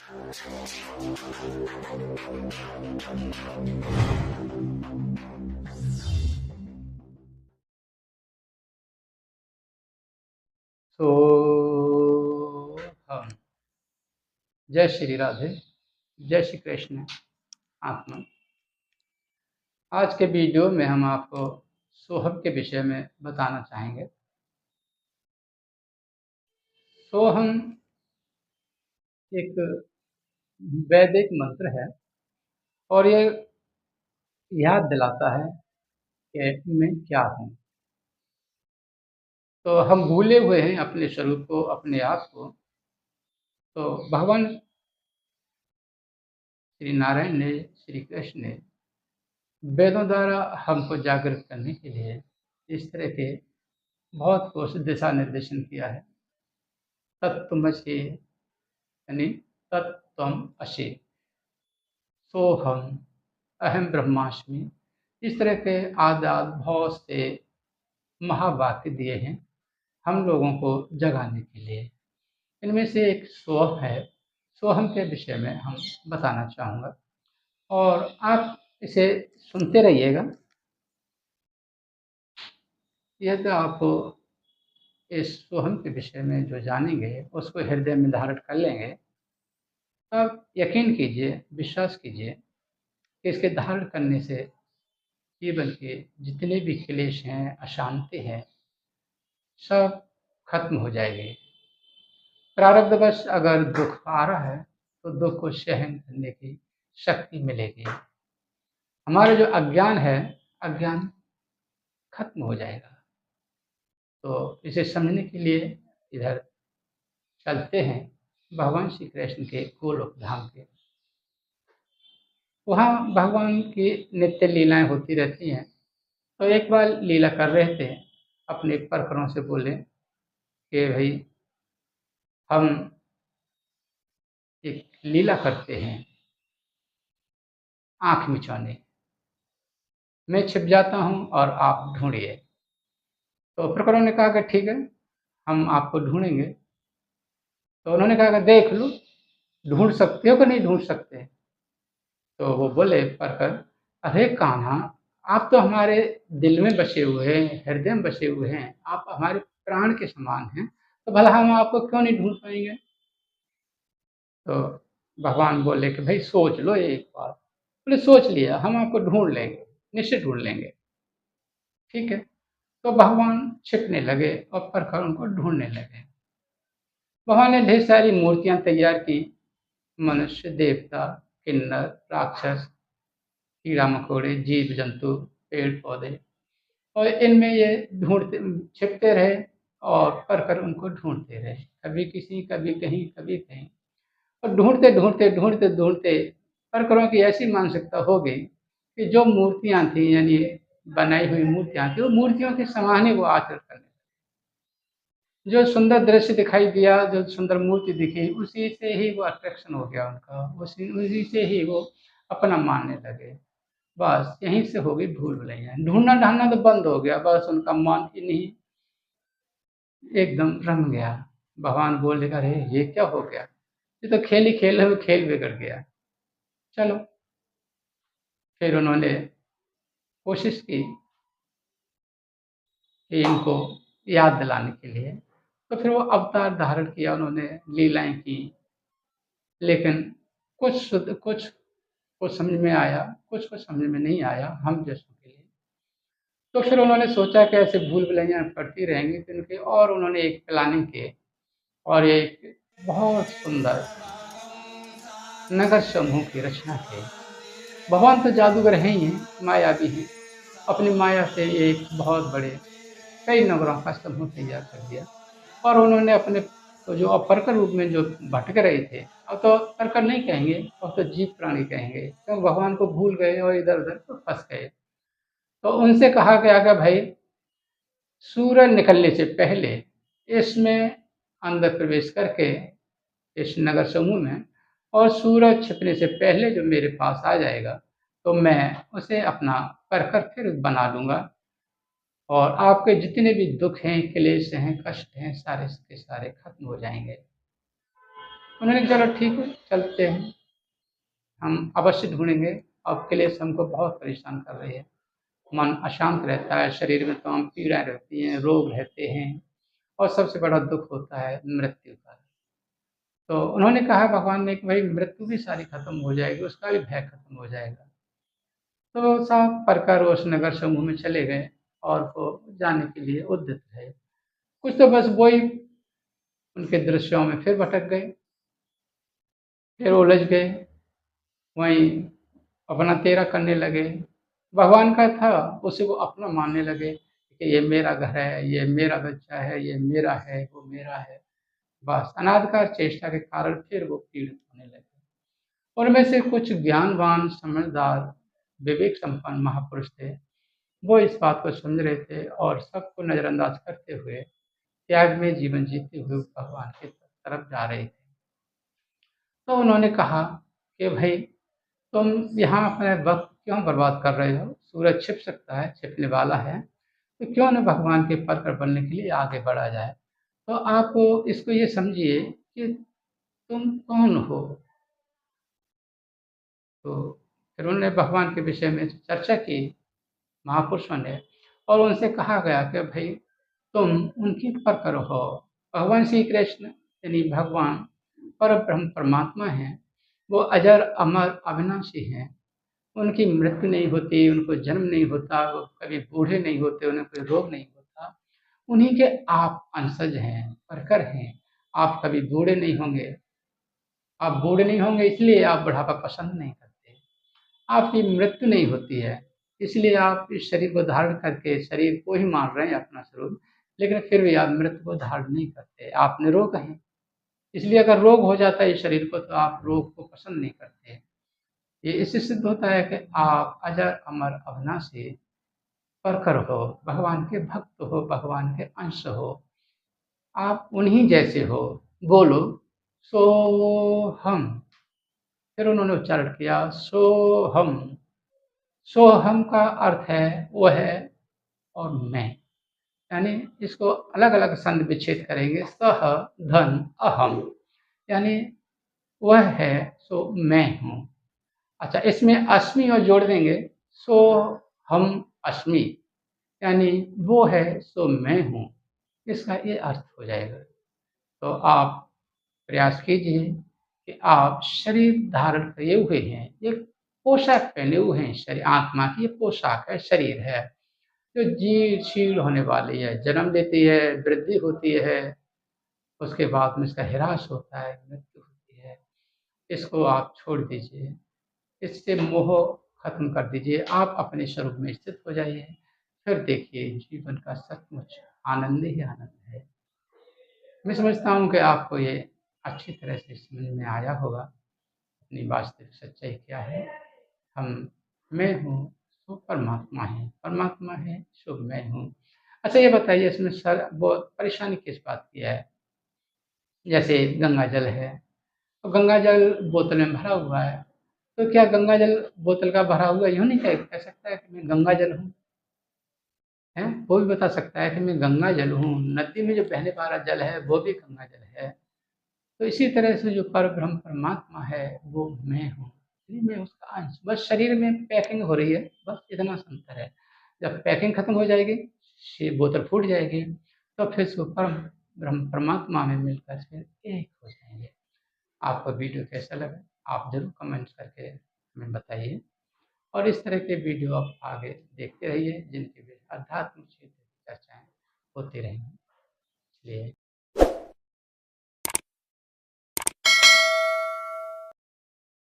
हम जय श्री राधे, जय श्री कृष्ण आत्मा। आज के वीडियो में हम आपको सोहम के विषय में बताना चाहेंगे। सोहम एक वैदिक मंत्र है और ये याद दिलाता है कि मैं क्या हूँ। तो हम भूले हुए हैं अपने स्वरूप को, अपने आप को। तो भगवान श्री नारायण ने, श्री कृष्ण ने वेदों द्वारा हमको जागृत करने के लिए इस तरह के बहुत कुछ दिशा निर्देशन किया है। तत्त्वमसि यानी तत्त्वम असि, सोहम, अहम ब्रह्मास्मि, इस तरह के आजाद बहुत से महावाक्य दिए हैं हम लोगों को जगाने के लिए। इनमें से एक सोहम है। सोहम के विषय में हम बताना चाहूँगा और आप इसे सुनते रहिएगा। यह तो आपको इस सोहम के विषय में जो जानेंगे उसको हृदय में धारण कर लेंगे। अब यकीन कीजिए, विश्वास कीजिए कि इसके धारण करने से जीवन के जितने भी क्लेश हैं, अशांति हैं, सब खत्म हो जाएंगे। प्रारब्धवश अगर दुख आ रहा है तो दुख को सहन करने की शक्ति मिलेगी। हमारा जो अज्ञान है, अज्ञान खत्म हो जाएगा। तो इसे समझने के लिए इधर चलते हैं भगवान श्री कृष्ण के गोलोक धाम के। वहाँ भगवान की नित्य लीलाएं होती रहती हैं। तो एक बार लीला कर रहे थे, अपने परखरों से बोले कि भाई हम एक लीला करते हैं, आँख मिचौने। मैं छिप जाता हूँ और आप ढूँढिए। तो प्रकरणों ने कहा कि ठीक है, हम आपको ढूँढेंगे। तो उन्होंने कहा कि देख लो, ढूँढ सकते हो कि नहीं ढूँढ सकते। तो वो बोले प्रकर, अरे कान्हा, आप तो हमारे दिल में बसे हुए हैं, हृदय में बसे हुए हैं, आप हमारे प्राण के समान हैं, तो भला हम आपको क्यों नहीं ढूँढ पाएंगे। तो भगवान बोले कि भाई सोच लो एक बार। बोले सोच लिया, हम आपको ढूँढ लेंगे, निश्चित ढूँढ लेंगे। ठीक है। तो भगवान छिपने लगे और प्रखर उनको ढूँढने लगे। भगवान ने ढेर सारी मूर्तियाँ तैयार की, मनुष्य, देवता, किन्नर, राक्षस, कीड़ा मकोड़े, जीव जंतु, पेड़ पौधे, और इनमें ये ढूँढते छिपते रहे और प्रखर उनको ढूँढते रहे, कभी किसी, कभी कहीं, कभी कहीं। और ढूँढते ढूँढते ढूँढते ढूँढते प्रखरों की ऐसी मानसिकता हो गई कि जो मूर्तियाँ थी, यानी बनाई हुई मूर्तियाँ थी, वो मूर्तियों के समान ही वो आचरण करने लगे। जो सुंदर दृश्य दिखाई दिया, जो सुंदर मूर्ति दिखी, उसी से ही वो अट्रैक्शन हो गया उनका, उसी से ही वो अपना मानने लगे। बस यहीं से हो गई भूल भुलैया। ढूँढना ढाँढना तो बंद हो गया, बस उनका मन इन्हीं एकदम रम गया। भगवान बोले, अरे ये क्या हो गया, ये तो खेल ही खेल में खेल बिगड़ गया। चलो, फिर उन्होंने कोशिश की कि इनको याद दिलाने के लिए। तो फिर वो अवतार धारण किया, उन्होंने लीलाएं की, लेकिन कुछ को समझ में आया, कुछ को समझ में नहीं आया हम जैसों के लिए। तो फिर उन्होंने सोचा कि ऐसे भूल भुलैया पड़ती रहेंगी, तो इनके और उन्होंने एक प्लानिंग की और एक बहुत सुंदर नगर समूह की रचना की। भगवान तो जादूगर हैं ही हैं, मायावी हैं। अपनी माया से एक बहुत बड़े कई नगरों का समूह तैयार कर दिया और उन्होंने अपने तो जो अपरकर रूप में जो भटक रहे थे, अब तो परकर नहीं कहेंगे, अब तो जीव प्राणी कहेंगे, क्योंकि भगवान को भूल गए और इधर उधर तो फंस गए। तो उनसे कहा गया कि भाई सूरज निकलने से पहले इसमें अंदर प्रवेश करके, इस नगर समूह में, और सूरज छिपने से पहले जो मेरे पास आ जाएगा तो मैं उसे अपना परखर फिर बना लूँगा और आपके जितने भी दुख हैं, क्लेश हैं, कष्ट हैं, सारे के सारे खत्म हो जाएंगे। उन्होंने कहा चलो ठीक है, चलते हैं, हम अवश्य ढूँढेंगे, आपके लिए हमको बहुत परेशान कर रही है। मन अशांत रहता है, शरीर में तमाम पीड़ाएँ रहती हैं, रोग रहते हैं और सबसे बड़ा दुःख होता है मृत्यु का। तो उन्होंने कहा भगवान ने कि भाई मृत्यु भी सारी खत्म हो जाएगी, उसका भी भय खत्म हो जाएगा। तो साफ परकर उस नगर समूह में चले गए और वो जाने के लिए उद्यत रहे। कुछ तो बस वही उनके दृश्यों में फिर भटक गए, फिर उलझ गए, वहीं अपना तेरा करने लगे। भगवान का था, उसी को अपना मानने लगे कि ये मेरा घर है, ये मेरा बच्चा है, ये मेरा है, वो मेरा है। बस अनाधिकार चेष्टा के कारण फिर वो पीड़ित होने लगे। उनमें से कुछ ज्ञानवान, समझदार, विवेक संपन्न महापुरुष थे। वो इस बात को समझ रहे थे और सबको नज़रअंदाज करते हुए त्याग में जीवन जीते हुए भगवान की तरफ जा रहे थे। तो उन्होंने कहा कि भाई तुम यहाँ अपना वक्त क्यों बर्बाद कर रहे हो? सूरज छिप सकता है, छिपने वाला है, तो क्यों न भगवान के परकर बनने के लिए आगे बढ़ा जाए। तो आप इसको ये समझिए कि तुम कौन हो? तो फिर उन्होंने भगवान के विषय में चर्चा की महापुरुषों ने, और उनसे कहा गया कि भाई तुम उनके परकर हो। भगवान श्री कृष्ण यानी भगवान परब्रह्म परमात्मा हैं। वो अजर, अमर, अविनाशी हैं। उनकी मृत्यु नहीं होती, उनको जन्म नहीं होता, वो कभी बूढ़े नहीं होते, उन्हें कोई रोग नहीं होता। उन्हीं के आप अंशज हैं, परकर हैं। आप कभी बूढ़े नहीं होंगे। आप बूढ़े नहीं होंगे इसलिए आप बुढ़ापा पसंद नहीं करते। आपकी मृत्यु नहीं होती है, इसलिए आप इस शरीर को धारण करके शरीर को ही मान रहे हैं अपना स्वरूप, लेकिन फिर भी आप मृत्यु को धारण नहीं करते। आप निरोग हैं, इसलिए अगर रोग हो जाता है इस शरीर को तो आप रोग को पसंद नहीं करते। ये इससे सिद्ध होता है कि आप अजर, अमर, अविनाशी, परखर हो, भगवान के भक्त हो, भगवान के अंश हो। आप उन्हीं जैसे हो। बोलो सोहम। फिर उन्होंने उच्चारण किया सोहम। सोहम का अर्थ है वो है और मैं, यानी इसको अलग अलग संद विच्छेद करेंगे। सह धन अहम, यानी वह है सो मैं हूँ। अच्छा, इसमें अस्मि और जोड़ देंगे, सो हम अस्मि, यानी वो है सो मैं हूँ। इसका ये अर्थ हो जाएगा। तो आप प्रयास कीजिए कि आप शरीर धारण किए हुए हैं, एक पोशाक पहने हुए हैं। शरीर आत्मा की ये पोशाक है, शरीर है जो जीर्ण शीर्ण होने वाली है, जन्म लेती है, वृद्धि होती है, उसके बाद में इसका ह्रास होता है, मृत्यु होती है। इसको आप छोड़ दीजिए, इससे मोह खत्म कर दीजिए, आप अपने स्वरूप में स्थित हो जाइए। फिर देखिए जीवन का सचमुच आनंद ही आनंद है। मैं समझता हूँ कि आपको ये अच्छी तरह से समझ में आया होगा, अपनी वास्तविक सच्चाई क्या है। हम मैं हूँ सो परमात्मा है, परमात्मा है सो मैं हूँ। अच्छा ये बताइए इसमें सर वो परेशानी किस बात की है? जैसे गंगा जल है, तो गंगा जल बोतल में भरा हुआ है, तो क्या गंगा जल बोतल का भरा हुआ यूँ नहीं कह सकता है कि मैं गंगा जल हूँ? हैं? वो भी बता सकता है कि मैं गंगा जल हूँ, नदी में जो बहने वाला जल है वो भी गंगा जल है। तो इसी तरह से जो परब्रह्म परमात्मा है वो मैं हूँ, यानी मैं उसका अंश। बस शरीर में पैकिंग हो रही है, बस इतना सा अंतर है। जब पैकिंग खत्म हो जाएगी, ये बोतल फूट जाएगी, तो फिर इसको परम ब्रह्म परमात्मा में मिलकर फिर एक हो जाएंगे। आपको वीडियो कैसा लगा आप ज़रूर कमेंट करके हमें बताइए, और इस तरह के वीडियो आप आगे देखते रहिए जिनके भी आध्यात्मिक क्षेत्र की चर्चाएँ होती रहेंगी। इसलिए